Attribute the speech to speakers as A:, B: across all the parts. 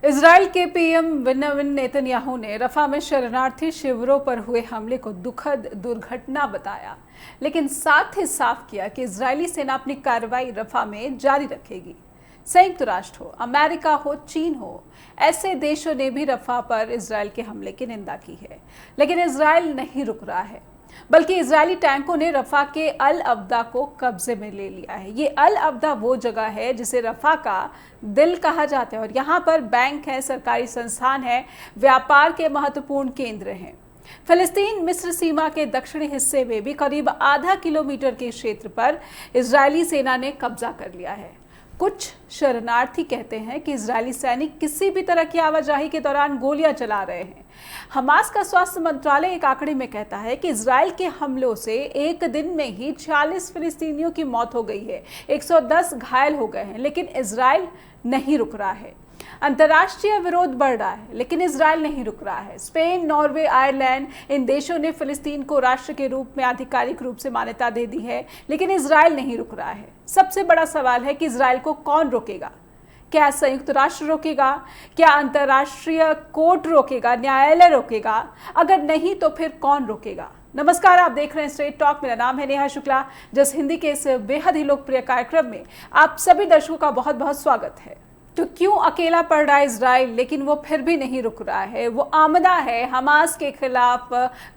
A: Israel के PM Benjamin Netanyahu ने रफा में शरणार्थी शिविरों पर हुए हमले को दुखद दुर्घटना बताया, लेकिन साथ ही साफ किया कि इजरायली सेना अपनी कार्रवाई रफा में जारी रखेगी। संयुक्त राष्ट्र हो, अमेरिका हो, चीन हो, ऐसे देशों ने भी रफा पर इजराइल के हमले की निंदा की है, लेकिन इजराइल नहीं रुक रहा है। बल्कि इजरायली टैंकों ने रफा के अल अब्दा को कब्जे में ले लिया है। ये अल अब्दा वो जगह है जिसे रफा का दिल कहा जाता है और यहाँ पर बैंक है, सरकारी संस्थान है, व्यापार के महत्वपूर्ण केंद्र हैं। फिलिस्तीन मिस्र सीमा के दक्षिणी हिस्से में भी करीब आधा किलोमीटर के क्षेत्र पर इजरायली सेना ने कब्जा कर लिया है। कुछ शरणार्थी कहते हैं कि इजरायली सैनिक किसी भी तरह की आवाजाही के दौरान गोलियां चला रहे हैं। हमास का स्वास्थ्य मंत्रालय एक आंकड़े में कहता है कि इजराइल के हमलों से एक दिन में ही 40 फिलिस्तीनियों की मौत हो गई है, 110 घायल हो गए हैं, लेकिन इजराइल नहीं रुक रहा है। अंतर्राष्ट्रीय विरोध बढ़ रहा है, लेकिन इजराइल नहीं रुक रहा है। स्पेन, नॉर्वे, आयरलैंड, इन देशों ने फिलिस्तीन को राष्ट्र के रूप में आधिकारिक रूप से मान्यता दे दी है, लेकिन इजराइल नहीं रुक रहा है। सबसे बड़ा सवाल है कि इजराइल को कौन रोकेगा? क्या संयुक्त राष्ट्र रोकेगा? क्या अंतर्राष्ट्रीय कोर्ट रोकेगा? न्यायालय रोकेगा? अगर नहीं तो फिर कौन रोकेगा? नमस्कार, आप देख रहे हैं स्ट्रेट टॉक। मेरा नाम है नेहा शुक्ला। जस हिंदी के इस बेहद ही लोकप्रिय कार्यक्रम में आप सभी दर्शकों का बहुत बहुत स्वागत है। तो क्यों अकेला पड़ रहा है इजराइल, लेकिन वो फिर भी नहीं रुक रहा है? वो आमदा है हमास के खिलाफ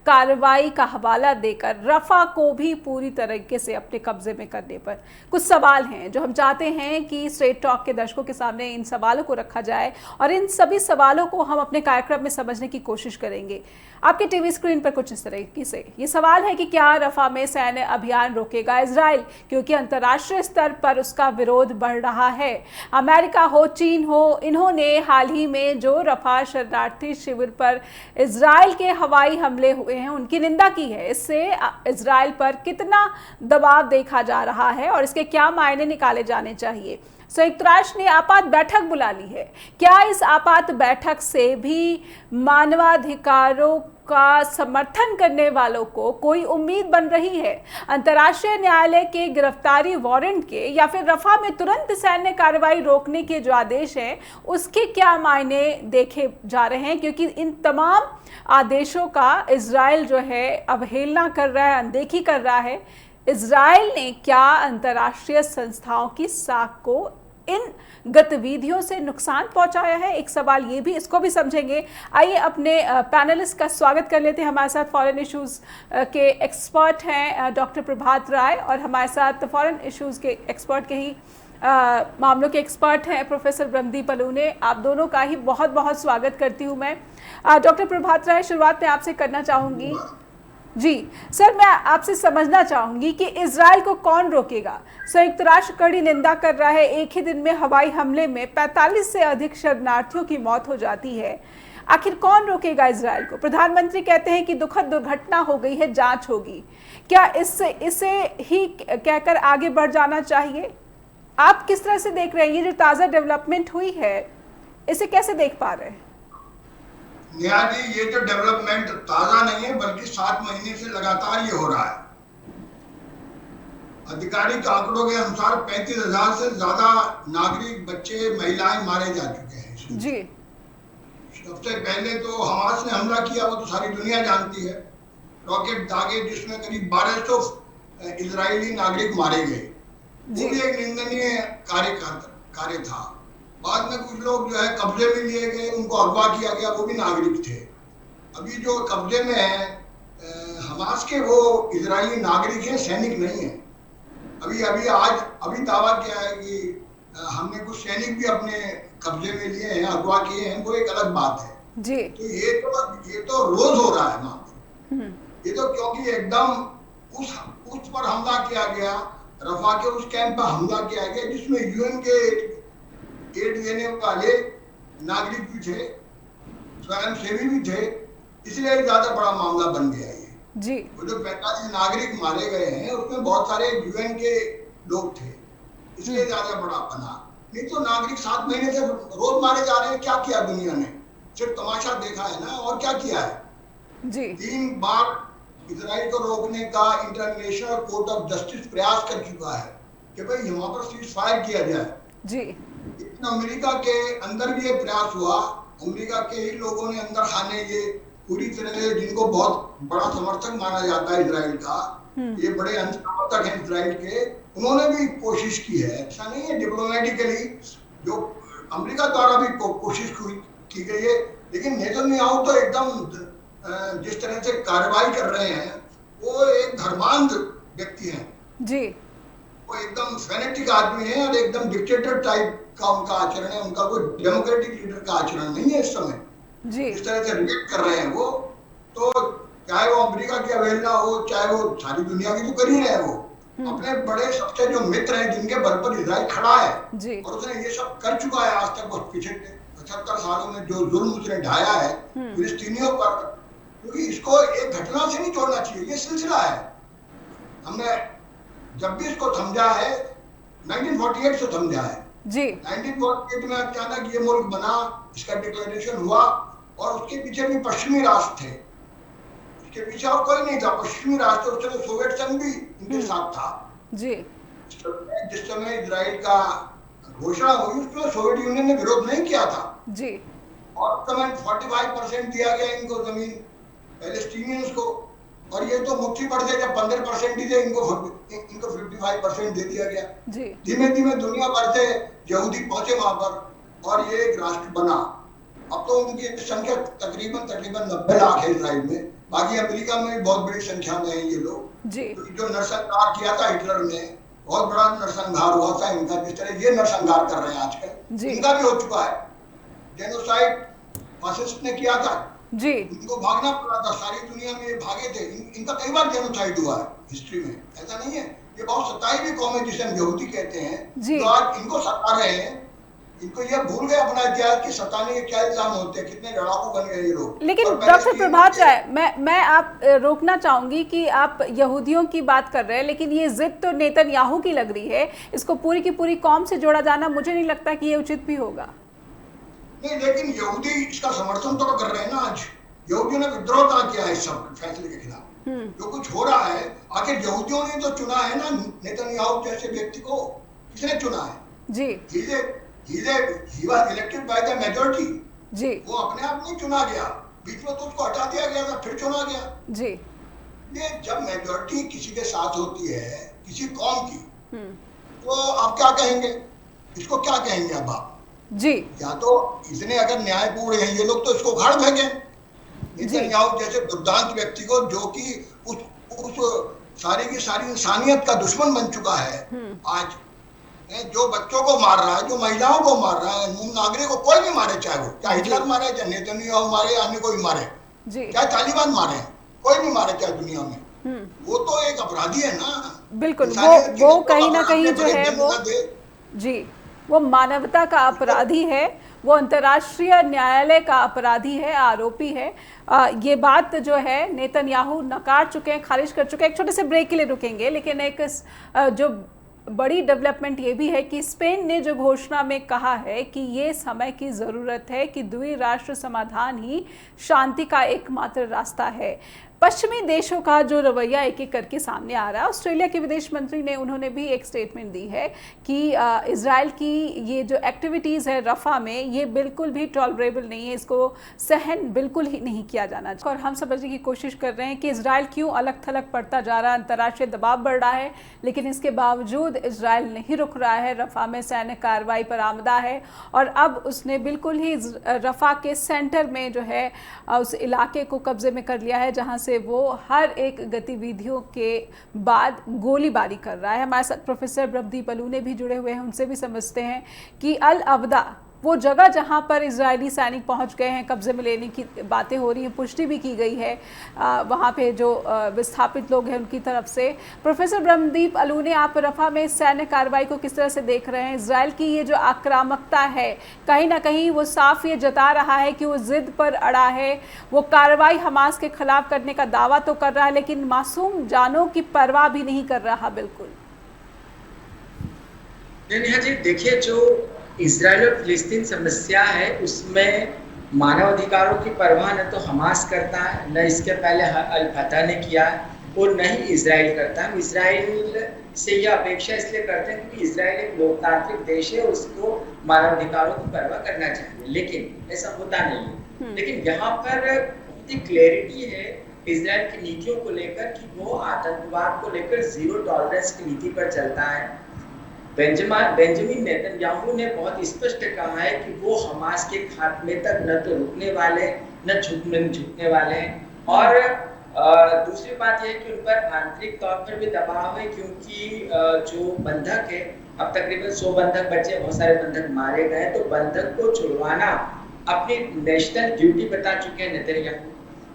A: कार्रवाई का हवाला देकर रफा को भी पूरी तरीके से अपने कब्जे में करने पर। कुछ सवाल हैं जो हम चाहते हैं कि स्ट्रेट टॉक के दर्शकों के सामने इन सवालों को रखा जाए और इन सभी सवालों को हम अपने कार्यक्रम में समझने की कोशिश करेंगे। आपके टीवी स्क्रीन पर कुछ इस तरीके से ये सवाल है कि क्या रफा में सैन्य अभियान रोकेगा इजराइल, क्योंकि अंतर्राष्ट्रीय स्तर पर उसका विरोध बढ़ रहा है। अमेरिका हो, चीन हो, इन्होंने हाल ही में जो रफा शरणार्थी शिविर पर इजराइल के हवाई हमले हुए हैं उनकी निंदा की है। इससे इजराइल पर कितना दबाव देखा जा रहा है और इसके क्या मायने निकाले जाने चाहिए। संयुक्त राष्ट्र ने आपात बैठक बुला ली है। क्या इस आपात बैठक से भी मानवाधिकारों का समर्थन करने वालों को कोई उम्मीद बन रही है? अंतर्राष्ट्रीय न्यायालय के गिरफ्तारी वारंट के या फिर रफा में तुरंत सैन्य कार्रवाई रोकने के जो आदेश हैं उसके क्या मायने देखे जा रहे हैं? क्योंकि इन तमाम आदेशों का इजराइल जो है अवहेलना कर रहा है, अनदेखी कर रहा है। इजराइल ने क्या अंतर्राष्ट्रीय संस्थाओं की साख को इन गतिविधियों से नुकसान पहुंचाया है? एक सवाल ये भी, इसको भी समझेंगे। आइए अपने पैनलिस्ट का स्वागत कर लेते हैं। हमारे साथ फॉरेन इश्यूज के एक्सपर्ट हैं डॉक्टर प्रभात राय और हमारे साथ फॉरेन इश्यूज के एक्सपर्ट के ही मामलों के एक्सपर्ट हैं प्रोफेसर ब्रह्मदीप अलूने। आप दोनों का ही बहुत बहुत स्वागत करती हूँ मैं। डॉक्टर प्रभात राय, शुरुआत में आपसे करना चाहूँगी। जी सर, मैं आपसे समझना चाहूंगी कि इजराइल को कौन रोकेगा? संयुक्त राष्ट्र कड़ी निंदा कर रहा है। एक ही दिन में हवाई हमले में 45 से अधिक शरणार्थियों की मौत हो जाती है। आखिर कौन रोकेगा इजराइल को? प्रधानमंत्री कहते हैं कि दुखद दुर्घटना हो गई है, जांच होगी। क्या इसे ही कहकर आगे बढ़ जाना चाहिए? आप किस तरह से देख रहे हैं ये जो ताज़ा डेवलपमेंट हुई है, इसे कैसे देख पा रहे हैं?
B: नेहा जी, ये जो डेवलपमेंट ताजा नहीं है बल्कि 7 महीने से लगातार ये हो रहा है। आधिकारिक आंकड़ों के अनुसार 35,000 से ज्यादा नागरिक, बच्चे, महिलाएं मारे जा चुके हैं जी। सबसे पहले तो हमास ने हमला किया, वो तो सारी दुनिया जानती है। रॉकेट दागे जिसमें करीब 1200 इजरायली नागरिक मारे गए। वो भी एक निंदनीय कार्य था। बाद में कुछ लोग जो है कब्जे में लिए गए, उनको अगवा किया गया, वो भी नागरिक थे। अभी जो कब्जे में है हमास के, वो इजरायली नागरिक हैं, सैनिक नहीं है। अभी दावा किया है कि हमने कुछ सैनिक भी अपने कब्जे में लिए हैं, अगवा किए हैं, वो एक अलग बात है जी। तो ये तो रोज हो रहा है मामला। ये तो क्योंकि एकदम उस पर हमला किया गया, रफा के उस कैंप पर हमला किया गया जिसमें यूएन के एड देने वाले नागरिक भी थे, स्वयं सेवी भी थे, इसलिए ज्यादा बड़ा मामला बन गया ये जी। वो जो 45 नागरिक मारे गए हैं उसमें बहुत सारे यूएन के लोग थे, इसलिए ज्यादा बड़ा बना। नहीं तो नागरिक 7 महीने से रोज मारे जा रहे हैं। क्या किया दुनिया ने? सिर्फ तमाशा देखा है ना, और क्या किया है जी। 3 बार इजराइल को रोकने का इंटरनेशनल कोर्ट ऑफ जस्टिस प्रयास कर चुका है कि भाई यहाँ पर सीज फायर किया जाए,
A: जी।
B: लेकिन अमेरिका के अंदर भी ये प्रयास हुआ, अमेरिका के ही लोगों ने अंदर खाने ये पूरी तरह से, जिनको बहुत बड़ा समर्थक माना जाता है इजराइल का, ये बड़े समर्थक हैं इजराइल के, उन्होंने भी कोशिश की है। ऐसा नहीं है, डिप्लोमेटिकली जो अमेरिका द्वारा भी कोशिश की गई है, लेकिन नेतन्याहू तो एकदम जिस तरह से कार्रवाई कर रहे हैं, वो एक धर्मांध व्यक्ति हैं
A: जी।
B: वो एकदम फैनेटिक आदमी है और एकदम डिक्टेटर टाइप का उनका आचरण है, उनका कोई डेमोक्रेटिक लीडर का आचरण नहीं है इस समय
A: जी।
B: इस तरह से रिएक्ट कर रहे हैं वो। तो चाहे वो अमेरिका की अवहेलना हो, चाहे वो सारी दुनिया की तो कर ही रहे हैं, वो अपने बड़े सबसे जो मित्र हैं जिनके बल पर इजराइल खड़ा है
A: जी।
B: और उसने ये सब कर चुका है आज तक, बस पिछले 75 सालों में जो जुल्म उसने ढाया है फिलिस्तीनियों पर, क्योंकि इसको एक घटना से नहीं छोड़ना चाहिए, ये सिलसिला है। हमने जब भी इसको समझा है 1948 से समझा है
A: जी।
B: 1948 में अचानक ये मुल्क बना, इसका डिक्लेरेशन हुआ और उसके पीछे भी पश्चिमी राष्ट्र थे, इसके पीछे और कोई नहीं था, पश्चिमी राष्ट्र, उस समय सोवियत संघ भी इनके साथ था
A: जी।
B: जिस समय इजराइल का घोषणा हुई उसमें सोवियत यूनियन ने विरोध नहीं किया था
A: जी।
B: और उस समय 45% दिया गया इनको जमीन पैलेस्टीनियंस को, और ये तो मुट्ठी भर से जब 15% ही थे, इनको 55% दे दिया गया। धीमे धीमे दुनिया भर से यहूदी पहुंचे वहां पर और ये एक राष्ट्र बना। अब तो उनकी संख्या तकरीबन 90 लाख है इजराइल में, बाकी अमेरिका में भी बहुत बड़ी संख्या में है ये लोग। जो नरसंहार किया था हिटलर ने, बहुत बड़ा नरसंहार हुआ था इनका, जिस तरह ये नरसंहार कर रहे हैं आजकल, इनका भी हो चुका है। जेनोसाइड फासिस्ट ने किया था
A: जी,
B: इनको भागना पड़ा था, सारी दुनिया में ये भागे थे, इनका कई बार जेनोसाइड हुआ है हिस्ट्री में, ऐसा नहीं है। ये बहुत सताई भी कौम है जिसे हम यहूदी कहते हैं, जो आज इनको सता रहे हैं, इनको ये भूल गए अपना इतिहास कि सताने के क्या इल्जाम होते हैं, कितने लड़ाकू बन गए ये लोग।
A: लेकिन डॉक्टर प्रभात राय, मैं आप रोकना चाहूंगी कि आप यहूदियों की बात कर रहे हैं, लेकिन ये जिद तो नेतन्याहू की लग रही है, इसको पूरी की पूरी कौम से जोड़ा जाना मुझे नहीं लगता कि ये उचित भी होगा।
B: नहीं, लेकिन यहूदी इसका समर्थन तो कर रहे हैं ना। आज यहूदियों ने विद्रोह किया है इस सब फैसले के खिलाफ। जो कुछ हो रहा है, आखिर यहूदियों ने तो चुना है ना नेतन्याहू जैसे व्यक्ति को, किसने चुना है? जी, he was elected by the majority।
A: जी,
B: वो अपने आप नहीं चुना गया, बीच में तो उसको हटा दिया गया था, फिर चुना गया।
A: जी,
B: ये जब मेजॉरिटी किसी के साथ होती है, किसी कौम की, तो आप क्या कहेंगे, इसको क्या कहेंगे अब आप? जी, या तो इसने अगर न्यायपूर्ण है ये लोग तो इसको उखाड़ फेंके नेतन्याहू जैसे दुर्दांत व्यक्ति को, जो कि उस सारी की सारी इंसानियत का दुश्मन बन चुका है आज, जो बच्चों को मार रहा है, जो महिलाओं को मार रहा है, मूल नागरिक को, कोई भी मारे, चाहे वो चाहे हिटलर मारे, चाहे नेतन्याहू मारे, अन्य कोई मारे, चाहे तालिबान मारे, कोई भी मारे चाहे दुनिया में, वो तो एक अपराधी है ना।
A: बिल्कुल, वो कहीं ना कहीं जो है वो, जी, वो मानवता का अपराधी है, वो अंतर्राष्ट्रीय न्यायालय का अपराधी है, आरोपी है। ये बात जो है नेतन्याहू नकार चुके हैं, खारिज कर चुके हैं। एक छोटे से ब्रेक के लिए रुकेंगे, लेकिन एक जो बड़ी डेवलपमेंट ये भी है कि स्पेन ने जो घोषणा में कहा है कि ये समय की ज़रूरत है कि द्विराष्ट्र समाधान ही शांति का एकमात्र रास्ता है। पश्चिमी देशों का जो रवैया एक एक करके सामने आ रहा है, ऑस्ट्रेलिया के विदेश मंत्री ने, उन्होंने भी एक स्टेटमेंट दी है कि इजराइल की ये जो एक्टिविटीज़ है रफ़ा में, ये बिल्कुल भी टॉलरेबल नहीं है, इसको सहन बिल्कुल ही नहीं किया जाना चाहिए। और हम समझने की कोशिश कर रहे हैं कि इजराइल क्यों अलग थलग पड़ता जा रहा है, अंतर्राष्ट्रीय दबाव बढ़ रहा है, लेकिन इसके बावजूद इजराइल नहीं रुक रहा है, रफ़ा में सैन्य कार्रवाई पर आमदा है और अब उसने बिल्कुल ही रफ़ा के सेंटर में जो है उस इलाके को कब्जे में कर लिया है, जहाँ से वो हर एक गतिविधियों के बाद गोलीबारी कर रहा है। हमारे साथ प्रोफेसर ब्रह्मदीप अलूने भी जुड़े हुए हैं, उनसे भी समझते हैं कि अल अवदा, वो जगह जहां पर इजरायली सैनिक पहुंच गए हैं, कब्जे में लेने की बातें हो रही हैं, पुष्टि भी की गई है वहां पे जो विस्थापित लोग हैं उनकी तरफ से। प्रोफेसर ब्रह्मदीप अलूने, आप रफ़ा में सैन्य कार्रवाई को किस तरह से देख रहे हैं? इजराइल की ये जो आक्रामकता है, कहीं ना कहीं वो साफ ये जता रहा है कि वो जिद पर अड़ा है, वो कार्रवाई हमास के खिलाफ करने का दावा तो कर रहा है, लेकिन मासूम जानों की परवाह भी नहीं कर रहा। बिल्कुल
C: जी, देखिए, जो इजराइल और फिलिस्तीन समस्या है उसमें मानव अधिकारों की परवाह न तो हमास करता है, न इसके पहले अल फतह ने किया है। और न ही इजराइल करता। हम इजराइल से यह अपेक्षा इसलिए करते हैं क्योंकि इजराइल एक लोकतांत्रिक देश है, उसको मानवाधिकारों की परवाह करना चाहिए, लेकिन ऐसा होता नहीं है। लेकिन यहाँ पर बहुत ही क्लैरिटी है इजराइल की नीतियों को लेकर कि वो आतंकवाद को लेकर जीरो टॉलरेंस की नीति पर चलता है। बेंजामिन नेतन्याहू ने बहुत स्पष्ट कहा है कि वो हमास के खात्मे तक न तो रुकने वाले न झुकने वाले हैं। और दूसरी बात यह है कि उन पर आंतरिक तौर पर भी दबाव है, क्योंकि जो बंधक है, अब तकरीबन 100 बंधक बचे, बहुत सारे बंधक मारे गए, तो बंधक को छुड़वाना अपनी नेशनल ड्यूटी बता चुके हैं नेतन्याहू।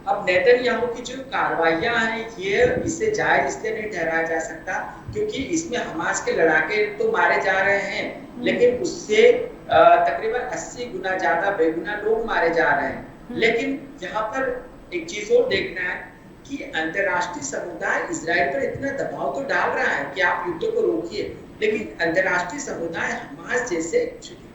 C: अब नेतन्याहू की जो कार्रवाइयां हैं, ये इसे जायज इसलिए नहीं ठहराया जा सकता क्योंकि इसमें हमास के लड़ाके तो मारे जा रहे हैं, लेकिन उससे तकरीबन 80 गुना ज्यादा बेगुना लोग मारे जा रहे हैं। लेकिन यहाँ पर एक चीज और देखना है कि अंतर्राष्ट्रीय समुदाय इजराइल पर इतना दबाव तो डाल रहा है कि आप युद्ध को रोकिए, लेकिन अंतर्राष्ट्रीय समुदाय हमास जैसे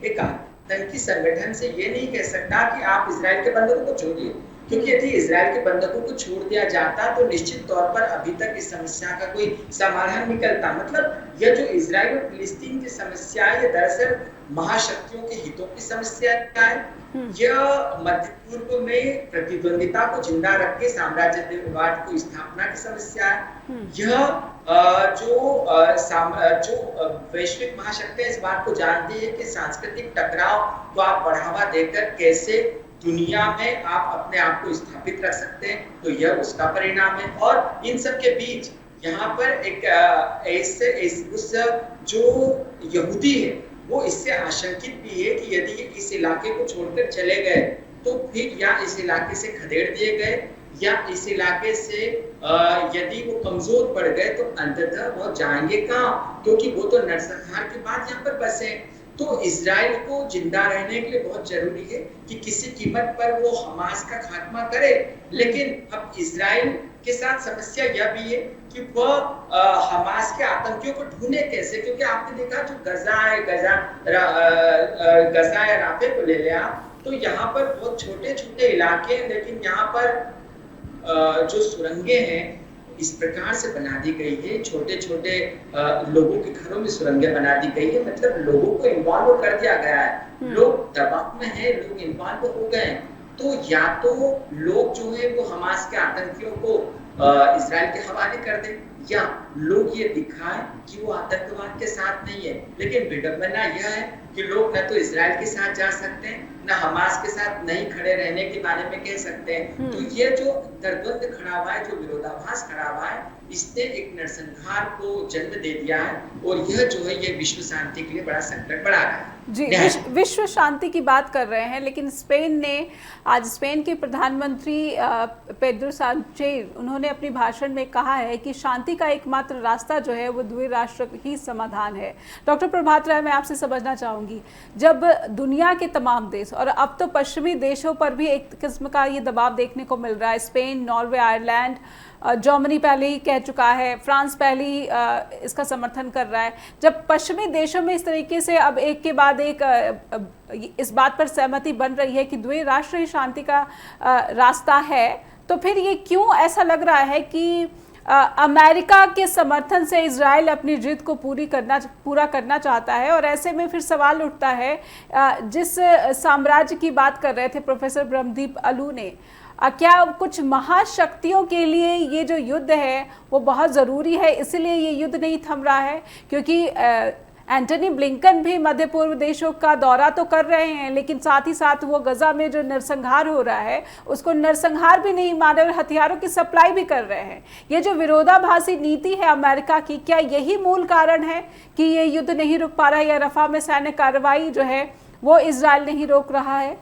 C: एक आतंकी संगठन से ये नहीं कह सकता कि आप इजराइल के बंधकों को छोड़िए, क्योंकि यदि इजराइल के बंधकों को छोड़ दिया जाता तो निश्चित तौर पर अभी तक इस समस्या का कोई समाधान निकलता। मतलब यह जो इजराइल और फिलिस्तीन की समस्या है, दरअसल महाशक्तियों के हितों की समस्या है। यह मध्य पूर्व में प्रतिद्वंदिता को जिंदा रख के साम्राज्यवाद को स्थापना की समस्या है। यह जो वैश्विक महाशक्तियां इस बात को जानती है कि सांस्कृतिक टकराव को आप बढ़ावा देकर कैसे दुनिया में आप अपने आप को स्थापित रख सकते हैं, तो यह उसका परिणाम है। और इन सब के बीच यहाँ पर एक उस जो यहूदी है वो इससे आशंकित भी है कि यदि इस इलाके को छोड़कर चले गए तो फिर या इस इलाके से खदेड़ दिए गए या इस इलाके से यदि वो कमजोर पड़ गए तो अंततः वो जाएंगे कहाँ, क्योंकि वो तो नरसंहार के बाद यहाँ पर बसे। तो इजराइल को जिंदा रहने के लिए बहुत जरूरी है कि किसी कीमत पर वो हमास का खात्मा करे। लेकिन अब इजराइल के साथ समस्या यह भी है कि वह हमास के आतंकियों को ढूंढे कैसे, क्योंकि आपने देखा जो गजा या राफे को ले लिया तो यहाँ पर बहुत छोटे छोटे इलाके हैं, लेकिन यहाँ पर जो सुरंगें हैं इस प्रकार से बना दी गई है, छोटे छोटे लोगों के घरों में सुरंगें बना दी गई है, मतलब लोगों को इन्वॉल्व कर दिया गया है। लोग दबाव में हैं, लोग इन्वॉल्व हो गए। तो या तो लोग जो है वो हमास के आतंकियों को इजराइल के हवाले कर दें, या लोग ये दिखाएं कि वो आतंकवाद के साथ नहीं है। लेकिन विडंबना यह है कि लोग न तो इजराइल के साथ जा सकते हैं न हमास के साथ नहीं खड़े रहने के बारे में कह सकते हैं। तो ये जो दरद्वंद खड़ा हुआ है, जो विरोधाभास खड़ा हुआ है, इसने एक नरसंहार को जन्म दे दिया है और यह जो है ये विश्व शांति के लिए बड़ा संकट बढ़ा रहा है।
A: जी, विश्व शांति की बात कर रहे हैं, लेकिन स्पेन ने आज स्पेन के प्रधानमंत्री पेड्रो साnchez उन्होंने अपने भाषण में कहा है कि शांति का एकमात्र रास्ता जो है वो द्विराष्ट्र ही समाधान है। डॉक्टर प्रभात राय, मैं आपसे समझना चाहूँगी, जब दुनिया के तमाम देश और अब तो पश्चिमी देशों पर भी एक किस्म का ये दबाव देखने को मिल रहा है, स्पेन, नॉर्वे, आयरलैंड, जर्मनी पहले ही कह चुका है, फ्रांस पहले ही इसका समर्थन कर रहा है, जब पश्चिमी देशों में इस तरीके से अब एक के बाद एक इस बात पर सहमति बन रही है कि द्विराष्ट्र ही शांति का रास्ता है, तो फिर ये क्यों ऐसा लग रहा है कि अमेरिका के समर्थन से इजराइल अपनी जिद को पूरा करना चाहता है? और ऐसे में फिर सवाल उठता है, जिस साम्राज्य की बात कर रहे थे प्रोफेसर ब्रह्मदीप अलू ने, क्या कुछ महाशक्तियों के लिए ये जो युद्ध है वो बहुत ज़रूरी है, इसलिए ये युद्ध नहीं थम रहा है? क्योंकि एंटनी ब्लिंकन भी मध्य पूर्व देशों का दौरा तो कर रहे हैं, लेकिन साथ ही साथ वो गजा में जो नरसंहार हो रहा है उसको नरसंहार भी नहीं मान रहे और हथियारों की सप्लाई भी कर रहे हैं। ये जो विरोधाभासी नीति है अमेरिका की, क्या यही मूल कारण है कि ये युद्ध नहीं रुक पा रहा है, या रफा में सैन्य कार्रवाई जो है वो इजराइल नहीं रोक रहा है?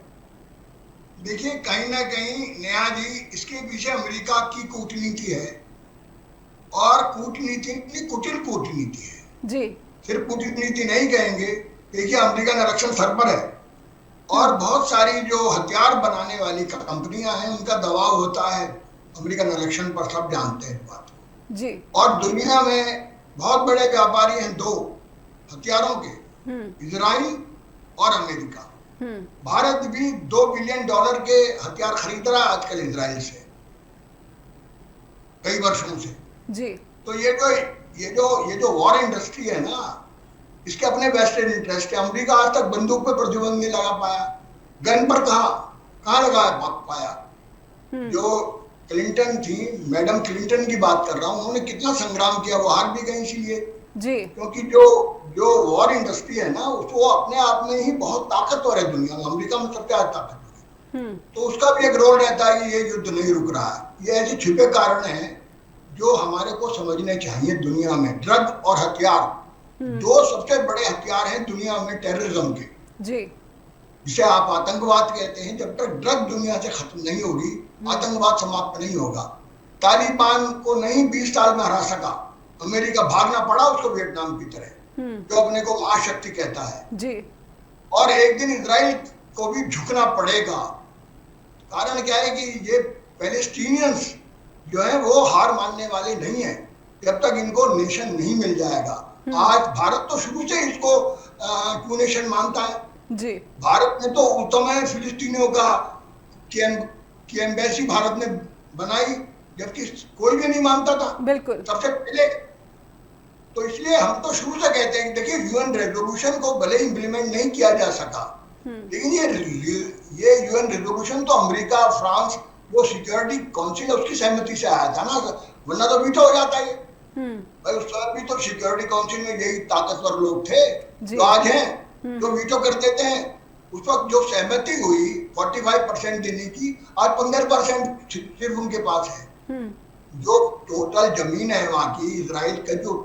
B: देखिए, कहीं ना कहीं नेहा जी, इसके पीछे अमेरिका की कूटनीति है, और कूटनीति कुटिल कूटनीति है जी। सिर्फ कूटनीति नहीं कहेंगे। देखिए, अमेरिकन आरक्षण सर पर है और बहुत सारी जो हथियार बनाने वाली कंपनियां हैं उनका दबाव होता है अमेरिकन आरक्षण पर, सब जानते हैं बात को जी। और दुनिया में बहुत बड़े व्यापारी हैं दो हथियारों के, इजराइल और अमेरिका। भारत भी $2 बिलियन के हथियार खरीद रहा है आजकल इजराइल से, कई वर्षों से।
A: जी।
B: तो ये जो वॉर इंडस्ट्री है ना, इसके अपने वेस्टर्न इंटरेस्ट है। अमेरिका आज तक बंदूक पे प्रतिबंध नहीं लगा पाया, गन पर कहाँ लगा पाया। जो क्लिंटन थी, मैडम क्लिंटन की बात कर रहा हूँ, उन्होंने कितना संग्राम किया, वो हार भी गई इसीलिए
A: जी।
B: क्योंकि जो वॉर इंडस्ट्री है ना, उसको अपने आप में ही बहुत ताकतवर है दुनिया में, अमेरिका में सबसे ज्यादा ताकतवर है। तो उसका भी एक रोल रहता है कि ये युद्ध नहीं रुक रहा है। ये ऐसे छिपे कारण हैं जो हमारे को समझने चाहिए। दुनिया में ड्रग और हथियार दो सबसे बड़े हथियार हैं दुनिया में टेररिज्म के,
A: जी,
B: जिसे आप आतंकवाद कहते हैं। जब तक ड्रग दुनिया से खत्म नहीं होगी, आतंकवाद समाप्त नहीं होगा। तालिबान को नहीं 20 साल में हरा सका, अमेरिका भागना पड़ा उसको वियतनाम की तरह, जो अपने को महाशक्ति कहता है
A: जी।
B: और एक दिन इजराइल को भी झुकना पड़ेगा। कारण क्या है कि ये पैलेस्टीनियंस जो है वो हार मानने वाले नहीं है जब तक इनको नेशन नहीं मिल जाएगा। आज भारत तो शुरू से इसको टू नेशन मानता है
A: जी।
B: भारत ने तो उस समय फिलिस्तीनियों का की एम्बेसी भारत ने बनाई, जबकि कोई भी नहीं मानता था
A: बिल्कुल
B: सबसे पहले। तो इसलिए हम तो शुरू से कहते हैं, देखिए यूएन रेजोल्यूशन को भले इम्प्लीमेंट नहीं किया जा सका, लेकिन ये यूएन रेजोल्यूशन तो अमेरिका, फ्रांस, वो सिक्योरिटी काउंसिल उसकी सहमति से आया था ना, वरना तो वीटो हो जाता है। भाई उस समय भी तो सिक्योरिटी काउंसिल में यही ताकतवर लोग थे जो आज हैं, जो वीटो कर देते हैं। उस वक्त जो सहमति हुई 45% देने की, आज 15% सिर्फ उनके पास है। जो टोटल जमीन है वहां की, इजराइल का जो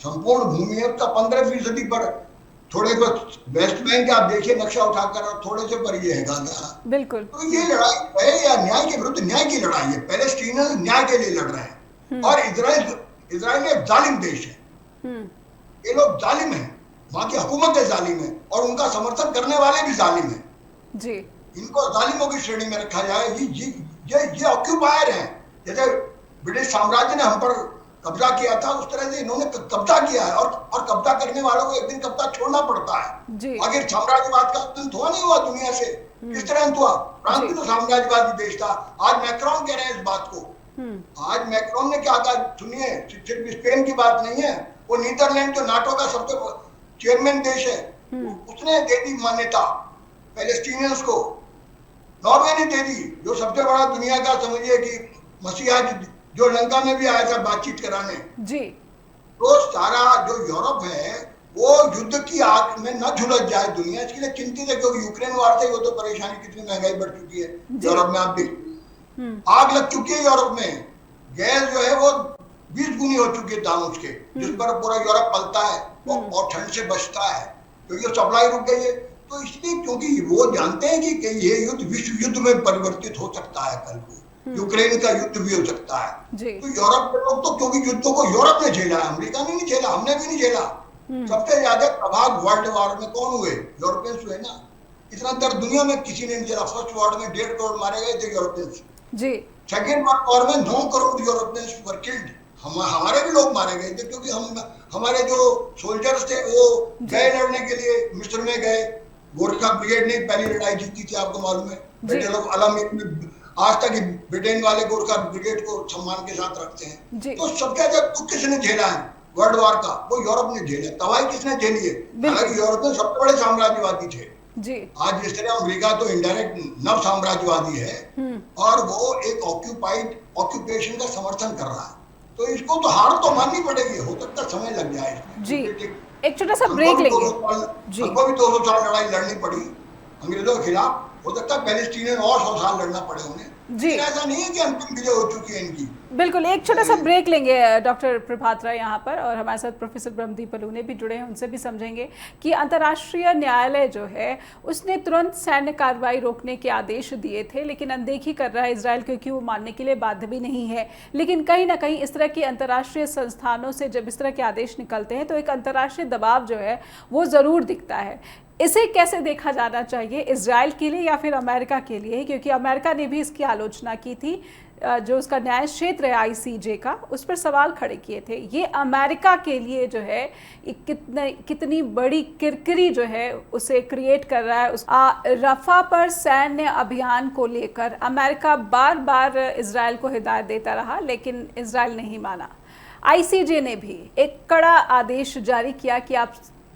B: संपूर्ण भूमि है उसका 15% पर, थोड़े बहुत वेस्ट बैंक आप देखिए नक्शा उठाकर, और थोड़े से पर ये है गाजा।
A: बिल्कुल।
B: तो ये लड़ाई है या न्याय के विरुद्ध न्याय की लड़ाई है। पैलेस्टीनियन न्याय के लिए लड़ रहे हैं और इजराइल एक जालिम देश है। ये लोग जालिम हैं, वहां की हुकूमत जालिम है और उनका समर्थन करने वाले भी जालिम हैं
A: जी।
B: इनको जालिमों की श्रेणी में रखा जाए। ये ऑक्यूपायर हैं। जैसे ब्रिटिश साम्राज्य ने हम पर कब्जा किया था, उस तरह से इन्होंने कब्जा किया है और कब्जा करने वालों को एक दिन कब्जा छोड़ना पड़ता है। आखिर साम्राज्यवाद का अंत हुआ नहीं हुआ दुनिया से? किस तरह अंत हुआ? फ्रांस भी तो साम्राज्यवादी देश था। आज मैक्रोन कह रहे हैं इस बात को। आज मैक्रोन ने क्या कहा सुनिए, सिर्फ स्पेन की बात नहीं है, वो नीदरलैंड जो नाटो का सबसे चेयरमैन देश है, उसने दे दी मान्यता पैलेस्टीनियंस को। नॉर्वे ने दे दी, जो सबसे बड़ा दुनिया का समझिए कि मसीहा जो लंका में भी आया था बातचीत कराने
A: जी।
B: तो सारा जो यूरोप है वो युद्ध की आग में न झुलस जाए दुनिया, इसके लिए चिंतित है। क्योंकि यूक्रेन वार से वो तो परेशानी, कितनी महंगाई बढ़ चुकी है यूरोप में, आप देखिए आग लग चुकी है यूरोप में। गैस जो है वो 20 गुनी हो चुकी है दाम उसके, जिस पर पूरा यूरोप पलता है और ठंड से बचता है, क्योंकि सप्लाई रुक गई है। तो इसलिए क्योंकि वो जानते हैं कि ये युद्ध विश्व युद्ध में परिवर्तित हो सकता है, कल को यूक्रेन का युद्ध भी हो सकता है। तो यूरोप के लोग तो, क्योंकि युद्धों को यूरोप ने झेला है, अमेरिका ने नहीं झेला, हमने भी नहीं झेला। सबसे ज्यादा प्रभाव वर्ल्ड वॉर में कौन हुए? यूरोपियंस हुए ना। इतना दर्द दुनिया में किसी ने नहीं झेला। फर्स्ट वॉर में 1.5 करोड़ मारे गए थे यूरोपियंस जी। सेकेंड वॉर में 9 करोड़ यूरोपियंस वर किल्ड। हमारे भी लोग मारे गए थे, क्योंकि हमारे जो सोल्जर्स थे वो गए लड़ने के लिए, मिस्र में गए। गोरखा ब्रिगेड ने पहली लड़ाई जीती थी, आपको मालूम है, बैटल ऑफ अलामीन में। आज तक ब्रिटेन वाले गोरखा ब्रिगेड को सम्मान के साथ रखते हैं। तो सबसे ज्यादा दुख किसने झेला है वर्ल्ड वॉर का? वो यूरोप ने झेला। तबाही किसने झेली है? हालांकि यूरोप में सबसे बड़े साम्राज्यवादी थे जी। आज जिस तरह अमेरिका तो इनडायरेक्ट नव साम्राज्यवादी है और वो एक ऑक्यूपेशन का समर्थन कर रहा है। तो इसको तो हार तो माननी पड़ेगी, हो सकता समय लग जाए
A: जी। एक छोटा सा ब्रेक लेंगे जी।
B: हमको भी 200 साल लड़ाई लड़नी पड़ी अंग्रेजों के खिलाफ, हो सकता है पैलेस्टीनियन और 100 साल लड़ना पड़े उन्हें जी। ऐसा नहीं है कि अंतिम विजय हो चुकी है इनकी।
A: बिल्कुल, एक छोटा सा ब्रेक लेंगे डॉक्टर प्रभात राय यहाँ पर, और हमारे साथ प्रोफेसर ब्रह्मदीप अलूने भी जुड़े हैं, उनसे भी समझेंगे कि अंतर्राष्ट्रीय न्यायालय जो है उसने तुरंत सैन्य कार्रवाई रोकने के आदेश दिए थे, लेकिन अनदेखी कर रहा है इसराइल, क्योंकि वो मानने के लिए बाध्य भी नहीं है। लेकिन कहीं ना कहीं इस तरह की अंतर्राष्ट्रीय संस्थानों से जब इस तरह के आदेश निकलते हैं तो एक अंतर्राष्ट्रीय दबाव जो है वो ज़रूर दिखता है। इसे कैसे देखा जाना चाहिए, इजराइल के लिए या फिर अमेरिका के लिए? क्योंकि अमेरिका ने भी इसकी आलोचना की थी, जो उसका न्याय क्षेत्र है ICJ का, उस पर सवाल खड़े किए थे। ये अमेरिका के लिए जो है कितनी बड़ी किरकिरी जो है उसे क्रिएट कर रहा है। रफा पर सैन्य अभियान को लेकर अमेरिका बार बार इजराइल को हिदायत देता रहा, लेकिन इजराइल नहीं माना। आईसीजे ने भी एक कड़ा आदेश जारी किया कि आप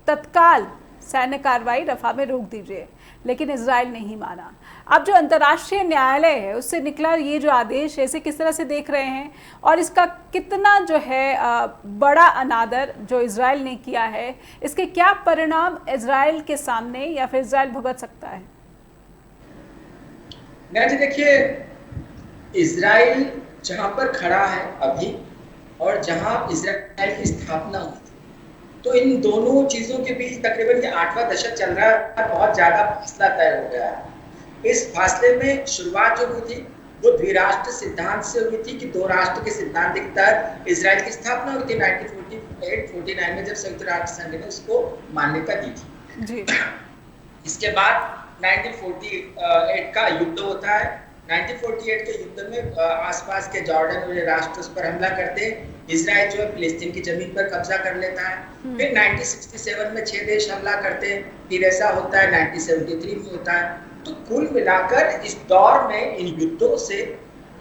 A: तत्काल सैन्य कार्रवाई रफा में रोक दीजिए, लेकिन इजराइल नहीं माना। अब जो अंतर्राष्ट्रीय न्यायालय है उससे निकला ये जो आदेश है, इसे किस तरह से देख रहे हैं और इसका कितना जो है बड़ा अनादर जो इजराइल ने किया है, इसके क्या परिणाम इजराइल के सामने या फिर इजराइल भुगत सकता है?
C: जी देखिए, इजराइल जहां पर खड़ा है अभी और जहां इजराइल की स्थापना हुई थी, तो इन दोनों चीजों के बीच तकरीबन ये 8वां दशक चल रहा है, बहुत ज्यादा फासला तय हो गया है। इस फासले में शुरुआत जो हुई थी वो द्विराष्ट्र सिद्धांत से हुई थी कि दो राष्ट्र के सिद्धांत के तहत इजराइल की स्थापना हुई थी 1948-49 में, जब संयुक्त राष्ट्र संघ ने उसको मान्यता दी थी जी। इसके बाद 1948 का युद्ध होता है। 1948 के युद्ध में आसपास के जॉर्डन राष्ट्र उस पर हमला करते हैं। इजराइल जो है फिलिस्तीन की जमीन पर कब्जा कर लेता है। फिर 1967 में 6 देश हमला करते हैं, फिर ऐसा होता है 1973 में होता है। तो कुल मिलाकर इस दौर में इन युद्धों से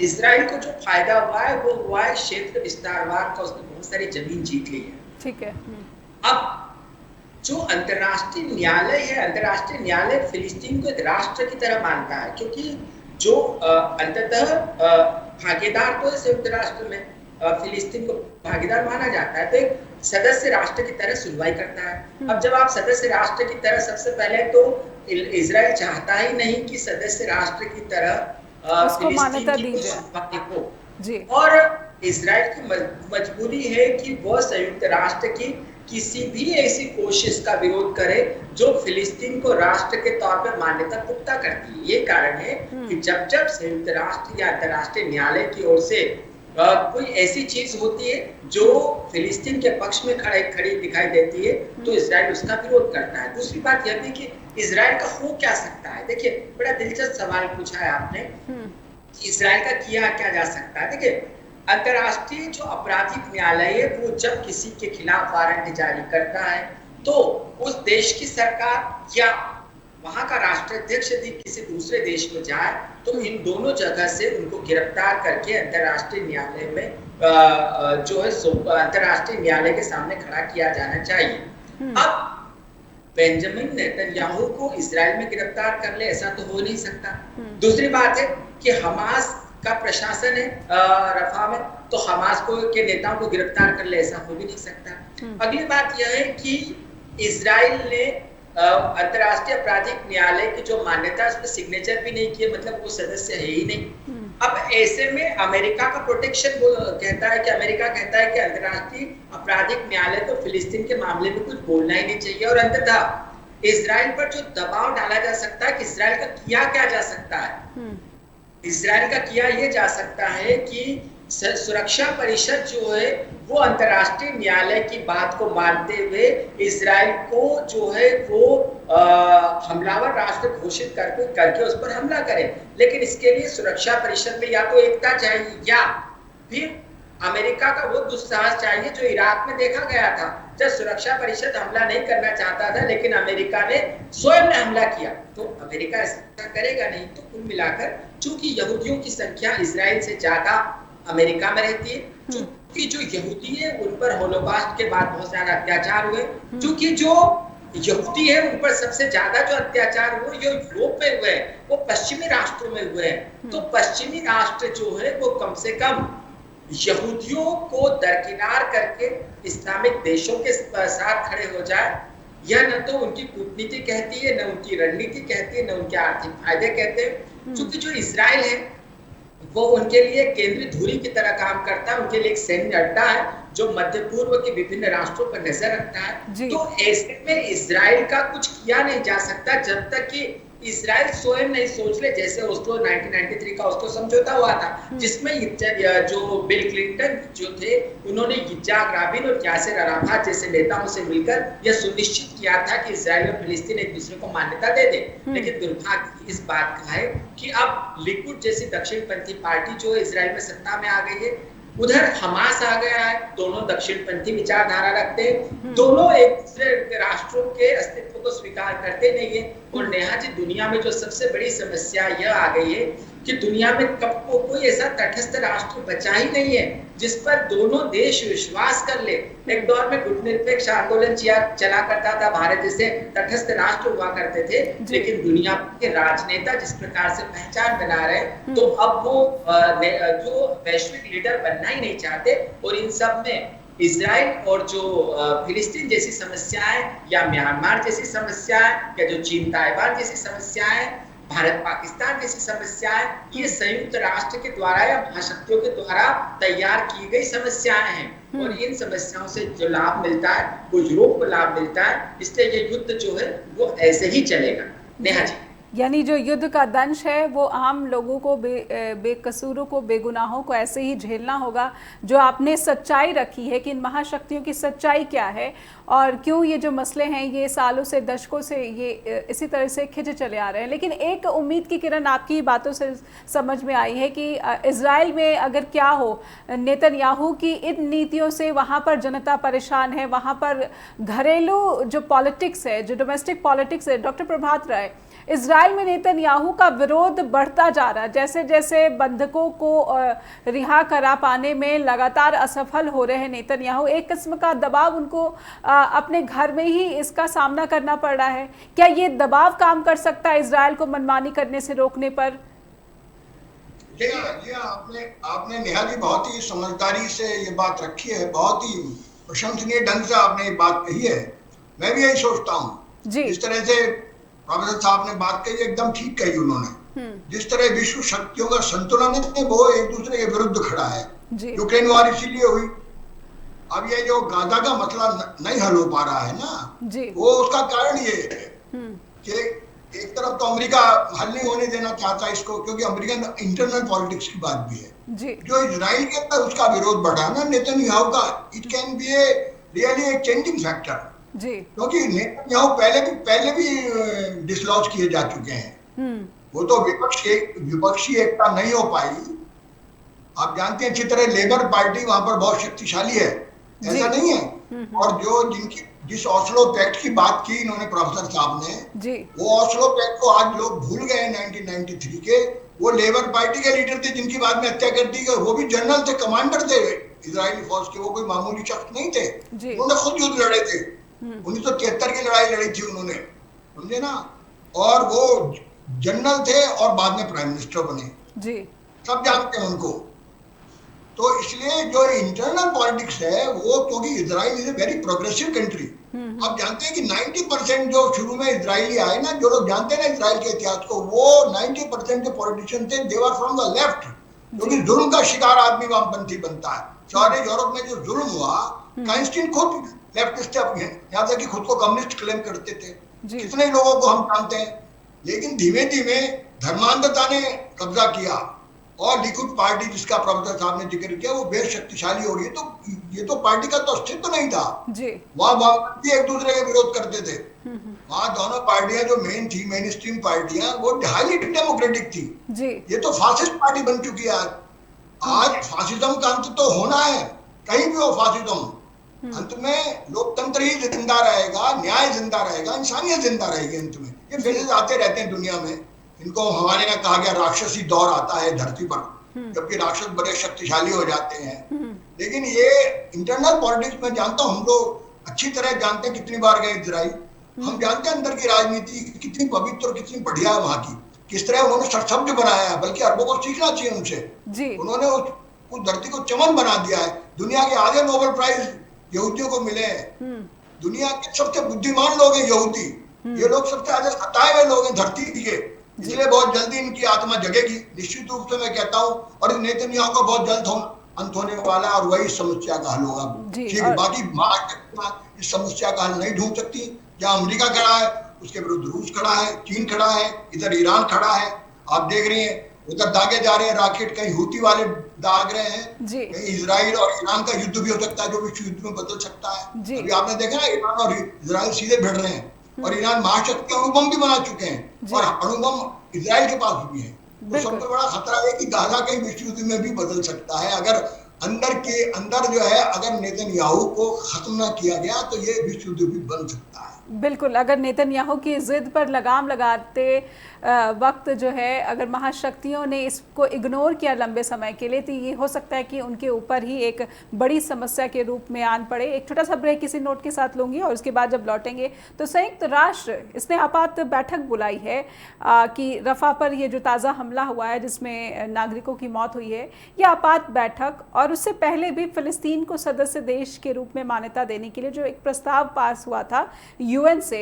C: इजराइल को जो फायदा हुआ है वो हुआ है क्षेत्र विस्तारवाद का, उसने बहुत सारी जमीन जीत ली है।
A: ठीक है।
C: अब जो अंतर्राष्ट्रीय न्यायालय है, अंतर्राष्ट्रीय न्यायालय फिलिस्तीन को एक राष्ट्र की तरह मानता है, क्योंकि जो अंततः भागीदार तो है संयुक्त राष्ट्र में, फिलिस्तीन को भागीदार माना जाता है, तो एक सदस्य राष्ट्र की तरह सुनवाई करता है। अब जब आप सदस्य राष्ट्र की तरह, सबसे पहले तो इजराइल चाहता ही नहीं कि सदस्य राष्ट्र की तरह
A: उसको मान्यता दी
C: जाए
A: जी।
C: और इजराइल की मजबूरी है कि वह संयुक्त राष्ट्र की किसी भी ऐसी कोशिश का विरोध करे जो फिलिस्तीन को राष्ट्र के तौर पर मान्यता पुख्ता करती है। ये कारण है कि जब जब संयुक्त राष्ट्र या अंतर्राष्ट्रीय न्यायालय की ओर से कोई ऐसी चीज होती है जो फिलिस्तीन के पक्ष में खड़ी दिखाई देती है, तो इजराइल उसका विरोध करता है। दूसरी बात यह भी कि इजराइल का हो क्या सकता है। देखिए, बड़ा दिलचस्प सवाल पूछा है आपने, इजराइल का किया क्या जा सकता है। देखिए, अंतर्राष्ट्रीय जो आपराधिक न्यायालय है वो जब किसी के खिलाफ वारंट जारी करता है तो उस देश की सरकार या वहां का राष्ट्राध्यक्ष यदि किसी दूसरे देश में जाए तो इन दोनों जगह से उनको गिरफ्तार करके अंतर्राष्ट्रीय न्यायालय में जो है अंतर्राष्ट्रीय न्यायालय के सामने खड़ा किया जाना चाहिए। अब बेंजामिन नेतन्याहू को इजराइल में गिरफ्तार कर ले, ऐसा तो हो नहीं सकता। दूसरी बात है कि हमास का प्रशासन है रफा में, तो हमास को के नेताओं को गिरफ्तार कर ले, ऐसा हो भी नहीं सकता। अगली बात यह है कि इजराइल ने अंतर्राष्ट्रीय आपराधिक न्यायालय की जो मान्यता है उस पर सिग्नेचर भी नहीं किए, मतलब वो सदस्य है ही नहीं। अब ऐसे में अमेरिका का प्रोटेक्शन कहता है कि अमेरिका कहता है कि अंतर्राष्ट्रीय आपराधिक न्यायालय तो फिलिस्तीन के मामले में कुछ बोलना ही नहीं चाहिए, और अंततः इजराइल पर जो दबाव डाला जा सकता है कि इजराइल का किया क्या जा सकता है। इजराइल का किया ये जा सकता है कि सुरक्षा परिषद जो है वो अंतर्राष्ट्रीय न्यायालय की बात को मानते हुए इजराइल को जो है वो हमलावर राष्ट्र घोषित करके उस पर हमला करे। लेकिन इसके लिए सुरक्षा परिषद में या तो एकता चाहिए या फिर अमेरिका का वो दुस्साहस चाहिए जो इराक में देखा गया था, जब सुरक्षा परिषद हमला नहीं करना चाहता था लेकिन अमेरिका ने स्वयं ने हमला किया। तो अमेरिका ऐसा करेगा नहीं। तो कुल मिलाकर चूंकि यहूदियों की संख्या इजराइल से ज्यादा अमेरिका में रहती है, क्योंकि जो यहूदी है उन पर होलोकॉस्ट के बाद बहुत ज्यादा अत्याचार हुए, क्योंकि जो यहूदी है उन पर सबसे ज्यादा जो अत्याचार हुए जो यूरोप में हुए हैं वो पश्चिमी राष्ट्रों में हुए हैं। तो पश्चिमी राष्ट्र जो है वो कम से कम यहूदियों को दरकिनार करके इस्लामिक देशों के साथ खड़े हो जाए, यह न तो उनकी कूटनीति कहती है, न उनकी रणनीति कहती है, न उनके आर्थिक फायदे कहते हैं। क्योंकि जो इजराइल है वो उनके लिए केंद्रीय धुरी की तरह काम करता है, उनके लिए एक सैन्य अड्डा है जो मध्य पूर्व के विभिन्न राष्ट्रों पर नजर रखता है। तो ऐसे में इजराइल का कुछ किया नहीं जा सकता जब तक कि इजराइल स्वयं नहीं सोच ले, जैसे ओस्लो 1993 का ओस्लो समझौता हुआ था जिसमें जो बिल क्लिंटन जो थे उन्होंने इत्जाक राबिन और यासिर अराफात जैसे नेताओं से मिलकर यह सुनिश्चित किया था कि इजराइल और फिलिस्तीन एक दूसरे को मान्यता दे दे। लेकिन दुर्भाग्य इस बात का है कि अब लिकुड जैसी दक्षिणपंथी पार्टी जो इजराइल में सत्ता में आ गई है, उधर हमास आ गया है, दोनों दक्षिणपंथी विचारधारा रखते हैं, दोनों एक दूसरे राष्ट्रों के अस्तित्व को स्वीकार स्वीकार करते नहीं है। और नेहा जी, दुनिया में जो सबसे बड़ी समस्या यह आ गई है कि दुनिया में कब को कोई ऐसा तटस्थ राष्ट्र बचा ही नहीं है जिस पर दोनों देश विश्वास कर ले। एक दौर में गुटनिरपेक्ष आंदोलन चला करता था, भारत जैसे तटस्थ राष्ट्र हुआ करते थे, लेकिन दुनिया के राजनेता जिस प्रकार से पहचान बना रहे, तो अब वो जो वैश्विक लीडर बनना ही नहीं चाहते। और इन सब में इजराइल और जो फिलिस्तीन जैसी समस्याएं, या म्यांमार जैसी समस्याएं, या जो चीन ताइवान जैसी समस्याएं, भारत पाकिस्तान जैसी समस्याएं, ये संयुक्त राष्ट्र के द्वारा या महाशक्तियों के द्वारा तैयार की गई समस्याएं हैं। और इन समस्याओं से जो लाभ मिलता है वो यूरोप को लाभ मिलता है, इसलिए ये युद्ध जो है वो ऐसे ही चलेगा। नेहा जी,
A: यानी जो युद्ध का दंश है वो आम लोगों को, बेकसूरों को, बेगुनाहों को ऐसे ही झेलना होगा। जो आपने सच्चाई रखी है कि इन महाशक्तियों की सच्चाई क्या है और क्यों ये जो मसले हैं ये सालों से, दशकों से ये इसी तरह से खिंचे चले आ रहे हैं। लेकिन एक उम्मीद की किरण आपकी बातों से समझ में आई है कि इजराइल में अगर क्या हो, नेतन्याहू की इन नीतियों से वहाँ पर जनता परेशान है, वहाँ पर घरेलू जो पॉलिटिक्स है, जो डोमेस्टिक पॉलिटिक्स है, डॉक्टर प्रभात राय, इजराइल में नेतन्याहू का विरोध बढ़ता जा रहा है। जैसे जैसे बंधकों को रिहा करा पाने में लगातार असफल हो रहे हैं नेतन्याहू, एक किस्म का दबाव उनको अपने घर में ही इसका सामना करना पड़ रहा है। क्या ये दबाव काम कर सकता है इजराइल को मनमानी करने से रोकने पर?
B: जी आपने नेहा जी बहुत ही समझदारी से ये बात रखी है, बहुत ही प्रशंसनीय ढंग से आपने ये बात कही है। मैं भी यही सोचता हूँ जी। इस तरह से प्रोफेसर साहब ने बात कही, एकदम ठीक कही उन्होंने। जिस तरह विश्व शक्तियों का संतुलन है वो एक दूसरे के विरुद्ध खड़ा है। यूक्रेन वार इसीलिए हुई। अब ये जो गाजा का मसला नहीं हल हो पा रहा है ना, वो उसका कारण ये है कि एक तरफ तो अमेरिका हल नहीं होने देना चाहता इसको, क्योंकि अमेरिकन इंटरनल पॉलिटिक्स की बात भी है। जो इजराइल के अंदर उसका विरोध बढ़ा ना नेतन्याहू का, it can be a really a changing factor. क्योंकि नेतन्याहू पहले भी डिसलॉज किए जा चुके हैं। वो तो विपक्षी एकता नहीं हो पाई। आप जानते हैं अच्छी तरह लेबर पार्टी वहां पर बहुत शक्तिशाली है, ऐसा नहीं है। और जो जिस ऑस्लो पैक्ट की बात की इन्होंने प्रोफेसर साहब ने, वो ऑस्लो पैक्ट को आज लोग भूल गए 1993 के। वो लेबर पार्टी के लीडर थे जिनकी बाद में हत्या कर दी गई। वो भी जनरल थे, कमांडर थे इजरायली फौज के, वो कोई मामूली शख्स नहीं थे। उन्होंने खुद युद्ध लड़े थे, 1973 की लड़ाई लड़ी थी उन्होंने, समझे ना। और वो जनरल थे और बाद में प्राइम मिनिस्टर बने, सब जानते हैं उनको। तो इसलिए जो इंटरनल पॉलिटिक्स है वो, क्योंकि Israel is a very progressive country. आप जानते हैं कि 90% जो शुरू में इजरायली आए ना, जो लोग जानते हैं ना इजराइल के इतिहास को, वो 90% के पॉलिटिशियन थे, दे वर फ्रॉम द लेफ्ट। क्योंकि जुल्म का शिकार आदमी वामपंथी बनता है। सारे यूरोप में जो जुल्म हुआ, काइंस्टीन खुद लेफ्टिस्ट है, यहाँ तक कि खुद को कम्युनिस्ट क्लेम करते थे। कितने लोगों को हम जानते हैं। लेकिन धीमे धीमे धर्मांधता ने कब्जा किया और लिकुड पार्टी, जिसका प्रोफेसर साहब ने जिक्र किया, वो बेहद शक्तिशाली हो गई। तो ये तो पार्टी का तो अस्तित्व नहीं था। वहां वामपंथी एक दूसरे के विरोध करते थे। वहां दोनों पार्टियां जो मेन थी, मेन स्ट्रीम पार्टियां, वो हाईली डेमोक्रेटिक थी। ये तो फासिस्ट पार्टी बन चुकी है आज फासिज्म का अंत तो होना है, कहीं भी हो फासिज्म। अंत में लोकतंत्र ही जिंदा रहेगा, न्याय जिंदा रहेगा, इंसानियत जिंदा रहेगी अंत में। ये फेजेस आते रहते हैं दुनिया में। इनको हमारे यहाँ कहा गया राक्षसी दौर आता है धरती पर, जबकि राक्षस बड़े शक्तिशाली हो जाते हैं। लेकिन ये इंटरनल पॉलिटिक्स में जानता हूँ, हम लोग अच्छी तरह जानते हैं, कितनी बार गए इजराइल, हम जानते हैं अंदर की राजनीति कितनी पवित्र और कितनी बढ़िया है वहां की, किस तरह उन्होंने सरसब्ज बनाया है। बल्कि अरबों को सीखना चाहिए उनसे। उन्होंने उस धरती को चमन बना दिया है। दुनिया के आधे नोबेल प्राइज यहूदियों को मिले हैं। दुनिया के सबसे बुद्धिमान लोग हैं यहूदी। ये लोग सबसे ज्यादा सताए हुए लोग हैं धरती के, इसलिए बहुत जल्दी इनकी आत्मा जगेगी, निश्चित रूप से मैं कहता हूँ। और इस नेतन्याहू का बहुत जल्द अंत होने वाला है और वही समस्या का हल होगा। ठीक, बाकी इस समस्या का हल नहीं ढूंढ सकती। जहाँ अमेरिका खड़ा है उसके विरुद्ध रूस खड़ा है, चीन खड़ा है, इधर ईरान खड़ा है। आप देख रही हैं उधर दागे जा रहे हैं राकेट, कहीं हूती वाले दाग रहे हैं, कहीं इजराइल और ईरान का युद्ध भी हो सकता है, जो विश्व युद्ध में बदल सकता है। अभी आपने देखा ना ईरान और इजराइल सीधे भिड़ रहे हैं और ईरान महाशक्ति अणुबम भी बना चुके हैं और अणुबम इजराइल के पास भी है। तो सबसे बड़ा खतरा है कि गाजा कहीं विश्व युद्ध में भी बदल सकता है। अगर अंदर जो है, अगर नेतन्याहू को खत्म ना किया गया तो ये विश्व युद्ध भी बन सकता है।
A: बिल्कुल, अगर नेतन्याहू की ज़िद पर लगाम लगाते वक्त जो है अगर महाशक्तियों ने इसको इग्नोर किया लंबे समय के लिए, तो ये हो सकता है कि उनके ऊपर ही एक बड़ी समस्या के रूप में आन पड़े। एक छोटा सा ब्रेक इसी नोट के साथ लूँगी और उसके बाद जब लौटेंगे तो संयुक्त राष्ट्र इसने आपात बैठक बुलाई है कि रफ़ा पर ये जो ताज़ा हमला हुआ है जिसमें नागरिकों की मौत हुई है, ये आपात बैठक और उससे पहले भी फ़िलिस्तीन को सदस्य देश के रूप में मान्यता देने के लिए जो एक प्रस्ताव पास हुआ था यूएन से,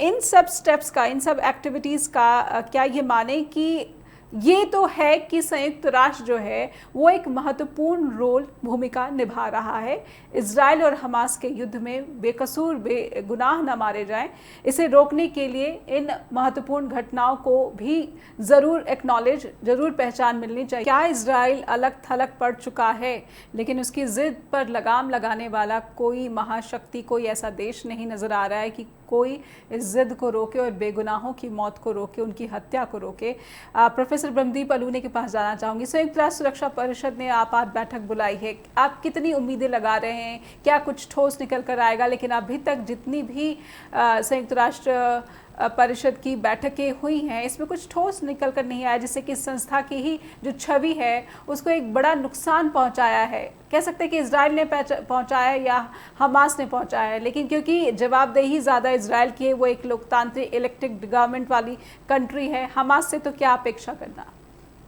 A: इन सब स्टेप्स का, इन सब एक्टिविटीज़ का क्या ये माने कि ये तो है कि संयुक्त राष्ट्र जो है वो एक महत्वपूर्ण रोल भूमिका निभा रहा है। इजराइल और हमास के युद्ध में बेकसूर बेगुनाह न मारे जाएं, इसे रोकने के लिए इन महत्वपूर्ण घटनाओं को भी ज़रूर एक्नॉलेज, ज़रूर पहचान मिलनी चाहिए। क्या इजराइल अलग थलग पड़ चुका है, लेकिन उसकी ज़िद पर लगाम लगाने वाला कोई महाशक्ति, कोई ऐसा देश नहीं नज़र आ रहा है कि कोई इस ज़िद को रोके और बेगुनाहों की मौत को रोके, उनकी हत्या को रोके। प्रोफेसर ब्रह्मदीप अलूने के पास जाना चाहूँगी। संयुक्त राष्ट्र सुरक्षा परिषद ने आपात बैठक बुलाई है, आप कितनी उम्मीदें लगा रहे हैं, क्या कुछ ठोस निकल कर आएगा? लेकिन अभी तक जितनी भी संयुक्त राष्ट्र परिषद की बैठकें हुई हैं इसमें कुछ ठोस निकल कर नहीं आया, जिससे कि संस्था की ही जो छवि है उसको एक बड़ा नुकसान पहुंचाया है। कह सकते हैं कि इजराइल ने पहुंचाया है या हमास ने पहुंचाया है, लेकिन क्योंकि जवाबदेही ज़्यादा इजराइल की है, वो एक लोकतांत्रिक इलेक्टेड गवर्नमेंट वाली कंट्री है, हमास से तो क्या अपेक्षा करना?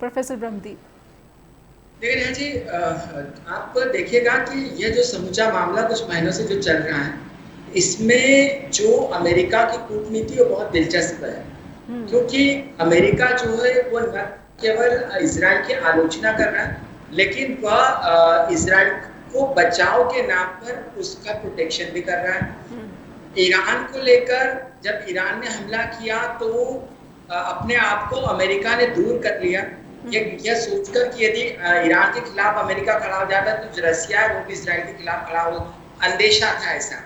A: प्रोफेसर ब्रह्मदीप।
C: देखिए जी, आप देखिएगा कि यह जो समूचा मामला कुछ महीनों से जो चल रहा है, इसमें जो अमेरिका की कूटनीति वो बहुत दिलचस्प है, क्योंकि अमेरिका जो है वो न केवल इजराइल की आलोचना कर रहा है, लेकिन वह इजराइल को बचाव के नाम पर उसका प्रोटेक्शन भी कर रहा है। ईरान को लेकर जब ईरान ने हमला किया तो अपने आप को अमेरिका ने दूर कर लिया, यह सोचकर कि यदि ईरान के खिलाफ अमेरिका खड़ा हो जाता तो जो रसिया है वो भी इजराइल के खिलाफ खड़ा हो, अंदेशा था ऐसा।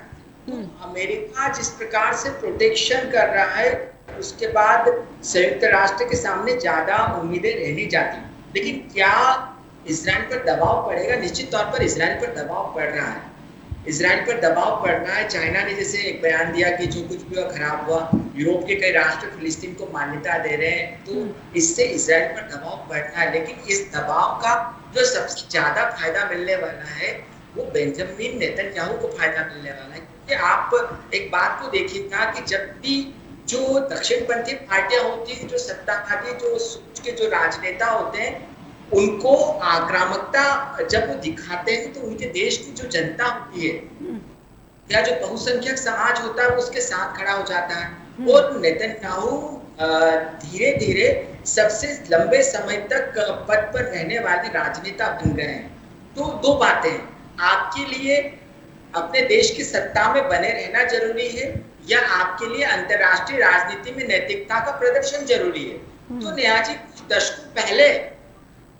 C: तो अमेरिका जिस प्रकार से प्रोटेक्शन कर रहा है, उसके बाद संयुक्त राष्ट्र के सामने ज्यादा उम्मीदें रह नहीं जाती। लेकिन क्या इजराइल पर दबाव पड़ेगा? निश्चित तौर पर इजराइल पर दबाव पड़ रहा है, इजराइल पर दबाव पड़ रहा है। चाइना ने जैसे एक बयान दिया कि जो कुछ भी खराब हुआ, यूरोप के कई राष्ट्र फिलिस्तीन को मान्यता दे रहे हैं, तो इससे इजराइल पर दबाव बढ़ रहा है। लेकिन इस दबाव का जो सबसे ज्यादा फायदा मिलने वाला है वो बेंजामिन नेतन्याहू को फायदा मिलने वाला है। कि आप एक बात को देखिएगा कि जब भी जो दक्षिणपंथी पार्टियां होती हैं, जो सत्ताधारी, जो सोच के जो राजनेता होते हैं, उनको आक्रामकता जब वो दिखाते हैं तो उनके देश की जो जनता होती है या जो बहुसंख्यक समाज होता है उसके साथ खड़ा हो जाता है। और नेतन्याहू धीरे धीरे सबसे लंबे समय तक पद पर रहने वाले राजनेता बन गए हैं। तो दो बातें, आपके लिए अपने देश की सत्ता में बने रहना जरूरी है या आपके लिए अंतर्राष्ट्रीय राजनीति में नैतिकता का प्रदर्शन जरूरी है। तो न्याजी कुछ दशकों पहले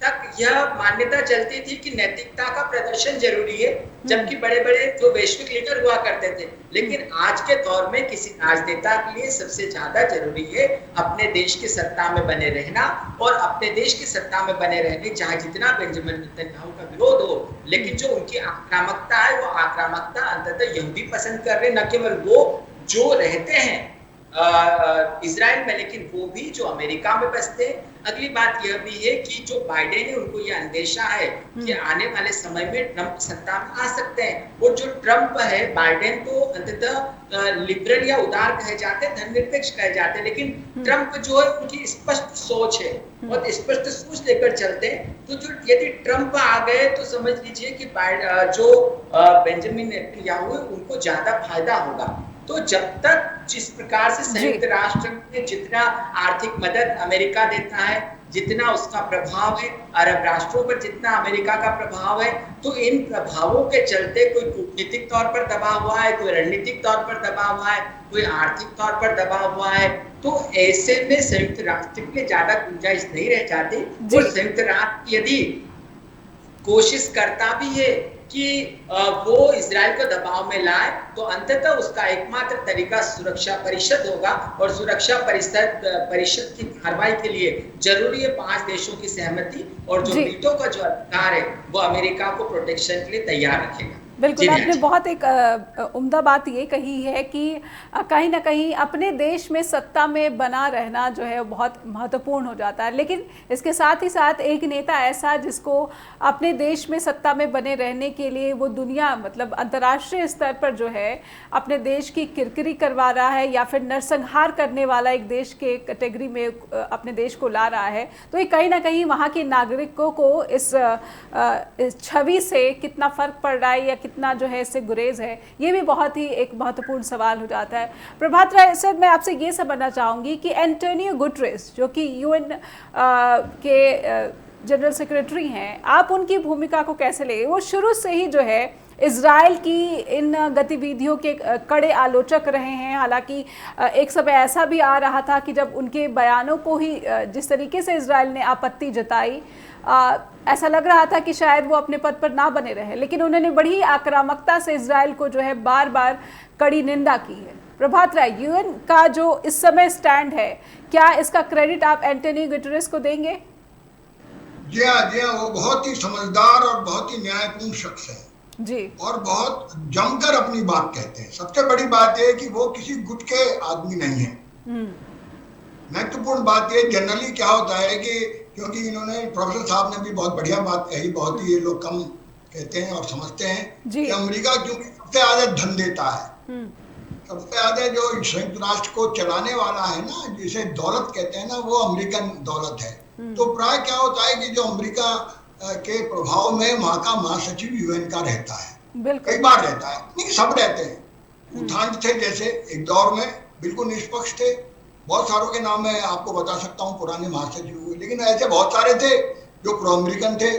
C: तक यह मान्यता चलती थी कि नैतिकता का प्रदर्शन जरूरी है, जबकि बड़े बड़े जो वैश्विक लीडर हुआ करते थे। लेकिन आज के दौर में किसी राजनेता के लिए सबसे ज्यादा जरूरी है अपने देश की सत्ता में बने रहना, और अपने देश की सत्ता में बने रहने चाहे जितना बेंजामिन नेतन्याहू का विरोध हो, लेकिन जो उनकी आक्रामकता है वो आक्रामकता अंततः यहूदी पसंद कर रहे, न केवल वो जो रहते हैं इजराइल में, लेकिन वो भी जो अमेरिका में बसते हैं। अगली बात यह भी है कि जो बाइडेन है उनको यह अंदेशा है कि आने वाले समय में ट्रंप सत्ता में आ सकते हैं। और जो ट्रंप है, बाइडेन तो अंततः लिबरल या उदार कहे जाते हैं, धर्मनिरपेक्ष कहे जाते हैं, लेकिन ट्रंप जो है उनकी स्पष्ट सोच है और स्पष्ट सोच लेकर चलते हैं। तो जो यदि ट्रंप आ गए तो समझ लीजिए कि जो बेंजामिन नेतन्याहू है उनको ज्यादा फायदा होगा। तो जब तक जिस प्रकार से संयुक्त राष्ट्र में जितना आर्थिक मदद अमेरिका देता है, जितना उसका प्रभाव है अरब राष्ट्रों पर, जितना अमेरिका का प्रभाव है, तो इन प्रभावों के चलते कोई कूटनीतिक तौर पर दबा हुआ है, कोई रणनीतिक तौर पर दबा हुआ है, कोई आर्थिक तौर पर दबा हुआ है, तो ऐसे में संयुक्त राष्ट्र के ज्यादा गुंजाइश नहीं रह जाती। और संयुक्त राष्ट्र यदि कोशिश करता भी है कि वो इजराइल को दबाव में लाए, तो अंततः उसका एकमात्र तरीका सुरक्षा परिषद होगा, और सुरक्षा परिषद की कार्रवाई के लिए जरूरी है 5 देशों की सहमति, और जो वीटो का जो अधिकार है वो अमेरिका को प्रोटेक्शन के लिए तैयार रखेगा।
A: बिल्कुल, आपने बहुत एक उम्दा बात ये कही है कि कहीं ना कहीं अपने देश में सत्ता में बना रहना जो है बहुत महत्वपूर्ण हो जाता है, लेकिन इसके साथ ही साथ एक नेता ऐसा जिसको अपने देश में सत्ता में बने रहने के लिए वो दुनिया मतलब अंतर्राष्ट्रीय स्तर पर जो है अपने देश की किरकिरी करवा रहा है या फिर नरसंहार करने वाला एक देश के कैटेगरी में अपने देश को ला रहा है, तो ये कहीं ना कहीं वहाँ के नागरिकों को इस छवि से कितना फर्क पड़ रहा है या कितना जो है इससे गुरेज है, ये भी बहुत ही एक महत्वपूर्ण सवाल हो जाता है। प्रभात राय सर, मैं आपसे ये समझना चाहूँगी कि एंटोनियो गुटेरेस जो कि यूएन के जनरल सेक्रेटरी हैं, आप उनकी भूमिका को कैसे लेंगे? वो शुरू से ही जो है इजराइल की इन गतिविधियों के कड़े आलोचक रहे हैं। हालांकि एक समय ऐसा भी आ रहा था कि जब उनके बयानों को ही जिस तरीके से इजराइल ने आपत्ति जताई, ऐसा लग रहा था कि शायद वो अपने पद पर ना बने रहे, लेकिन उन्होंने बड़ी आक्रामकता से इजराइल को जो है बार बार कड़ी निंदा की है। प्रभात राय, यूएन का जो इस समय स्टैंड है, क्या इसका क्रेडिट आप एंटोनियो गुटेरेस को देंगे?
B: जी हाँ, वो बहुत ही समझदार और बहुत ही न्यायपूर्ण शख्स है
A: जी,
B: और बहुत जमकर अपनी बात कहते हैं। सबसे बड़ी बात है कि वो किसी गुट के आदमी नहीं है। महत्वपूर्ण बात ये जनरली क्या होता है कि क्योंकि इन्होंने प्रोफेसर साहब ने भी बहुत बढ़िया बात कही, बहुत ही ये लोग कम कहते हैं और समझते हैं कि अमेरिका क्योंकि सबसे ज्यादा धन देता है, सबसे ज्यादा जो संयुक्त राष्ट्र को चलाने वाला है ना, जिसे दौलत कहते हैं ना, वो अमेरिकन दौलत है। तो प्राय क्या होता है कि जो अमेरिका के प्रभाव में वहां का महासचिव यूएन का रहता है, कई बार रहता है, नहीं सब रहते हैं। उत्थान थे जैसे एक दौर में बिल्कुल निष्पक्ष थे, बहुत सारों के नाम मैं आपको बता सकता हूँ पुराने महासचिव हुए, लेकिन ऐसे बहुत सारे थे जो प्रो अमेरिकन थे,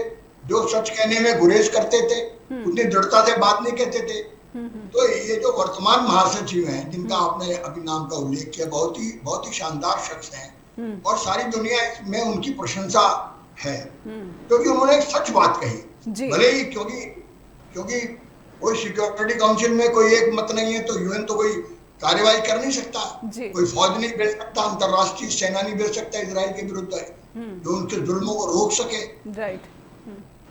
B: जो सच कहने में गुरेज करते थे, उतनी दृढ़ता से बात नहीं कहते थे। तो ये जो वर्तमान महासचिव हैं जिनका आपने अभी नाम का उल्लेख किया, बहुत ही शानदार शख्स हैं और सारी दुनिया में उनकी प्रशंसा है क्योंकि उन्होंने एक सच बात कही। भले ही क्योंकि कोई सिक्योरिटी काउंसिल में कोई एक मत नहीं है तो यूएन तो कोई कार्यवाही कर नहीं सकता, कोई फौज नहीं भेज सकता, अंतरराष्ट्रीय सेना नहीं भेज सकता इजराइल के विरुद्ध जो उनके जुल्मों को रोक सके।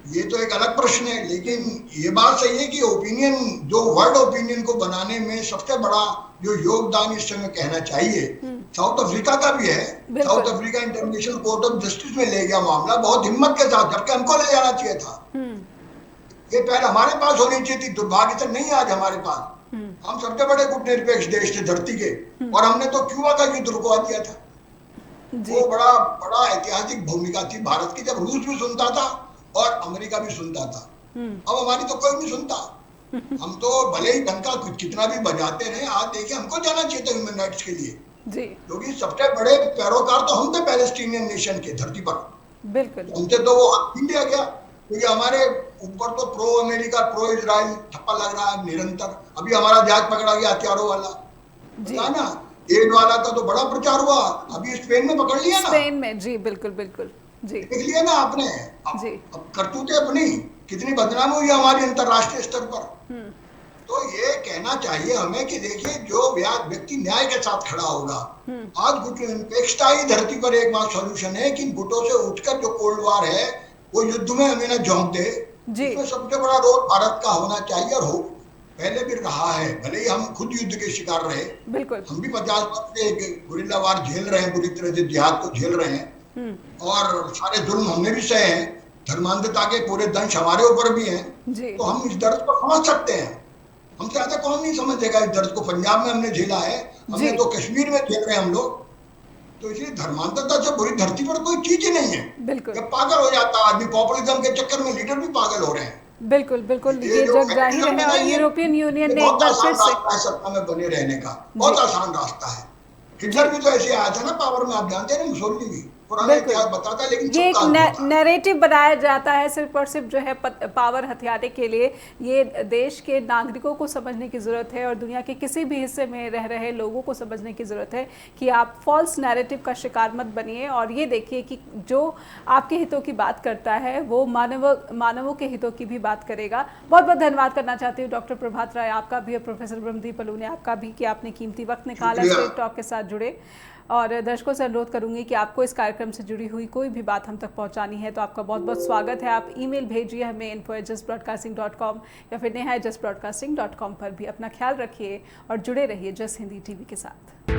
B: ये तो एक अलग प्रश्न है, लेकिन ये बात सही है कि ओपिनियन, जो वर्ल्ड ओपिनियन को बनाने में सबसे बड़ा जो योगदान इस समय कहना चाहिए साउथ अफ्रीका का भी है। South Africa international court of justice में ले गया मामला बहुत हिम्मत के साथ, जबकि हमको ले जाना चाहिए था। ये पहले हमारे पास होनी चाहिए थी, दुर्भाग्य से नहीं आज हमारे पास। हम सबसे बड़े गुटनिरपेक्ष देश थे धरती के, और हमने तो क्यूबा का युद्ध रुकवा दिया था। वो बड़ा ऐतिहासिक भूमिका थी भारत की, जब रूस भी सुनता था और अमेरिका भी सुनता था। अब हमारी तो कोई नहीं सुनता। हम तो भले ही डंका कितना भी बजाते रहे, आज देखिए हमको जाना चाहिए था ह्यूमन राइट्स के लिए, क्योंकि सबसे बड़े पैरोकार तो हम थे पैलेस्टीनियन नेशन के धरती पर। बिल्कुल हमसे तो वो इंडिया गया, क्योंकि हमारे ऊपर तो प्रो अमेरिका प्रो इजराइल ठप्पा लग रहा है निरंतर। अभी हमारा जहाज पकड़ा गया हथियारों वाला ना, एड वाला का तो बड़ा प्रचार हुआ, अभी स्पेन में पकड़ लिया ना,
A: स्पेन में। जी बिल्कुल बिल्कुल जी,
B: देख लिया ना आपने। अब करतूतें अपनी कितनी बदनामी हुई हमारी अंतरराष्ट्रीय स्तर पर। तो ये कहना चाहिए हमें कि देखिए जो व्यक्ति न्याय के साथ खड़ा होगा, आज गुटनिरपेक्षता ही धरती पर एकमात्र सॉल्यूशन है कि गुटों से उठकर जो कोल्ड वार है वो युद्ध में हमें न झोंक दे। इसमें सबसे बड़ा रोल भारत का होना चाहिए और हो पहले भी रहा है। भले ही हम खुद युद्ध के शिकार रहे, बिल्कुल हम भी 50 वर्ष से गुरिल्ला वार झेल रहे हैं, बुरी तरह से जिहाद को झेल रहे हैं और सारे जुल्म हमने भी सहे हैं, धर्मांधता के पूरे दंश हमारे ऊपर भी हैं। तो हम इस दर्द को समझ सकते हैं, हमसे ज्यादा कौन नहीं समझेगा इस दर्द को। पंजाब में हमने झेला है, हमने तो कश्मीर में झेल रहे हैं हम लोग। तो इसलिए धर्मांधता से पूरी धरती पर कोई चीज ही नहीं है। जब पागल हो जाता है आदमी, पॉपुलिज्म के चक्कर में लीडर भी पागल हो रहे हैं।
A: बिल्कुल बिल्कुल, ये जग जाहिर है और यूरोपियन यूनियन ने एक बार फिर से
B: सत्ता में बने रहने का बहुत आसान रास्ता है। हिटलर भी तो ऐसे आया था ना पावर में, आप जानते हैं ना, मुसोलिनी भी पुराना इतिहास बताता है। लेकिन
A: ये एक नैरेटिव बनाया जाता है सिर्फ और सिर्फ जो है पावर हथियाने के लिए। ये देश के नागरिकों को समझने की ज़रूरत है और दुनिया के किसी भी हिस्से में रह रहे लोगों को समझने की ज़रूरत है कि आप फॉल्स नैरेटिव का शिकार मत बनिए और ये देखिए कि जो आपके हितों की बात करता है वो मानवों के हितों की भी बात करेगा। बहुत बहुत धन्यवाद करना चाहती हूँ डॉक्टर प्रभात राय आपका भी और प्रोफेसर ब्रह्मदीप अलूने आपका भी कि आपने कीमती वक्त निकाला स्ट्रेट टॉक के साथ जुड़े। और दर्शकों से अनुरोध करूंगी कि आपको इस कार्यक्रम से जुड़ी हुई कोई भी बात हम तक पहुंचानी है तो आपका बहुत बहुत स्वागत है। आप ईमेल भेजिए हमें info@justbroadcasting.com या फिर neha@justbroadcasting.com पर भी। अपना ख्याल रखिए और जुड़े रहिए जस्ट हिंदी टीवी के साथ।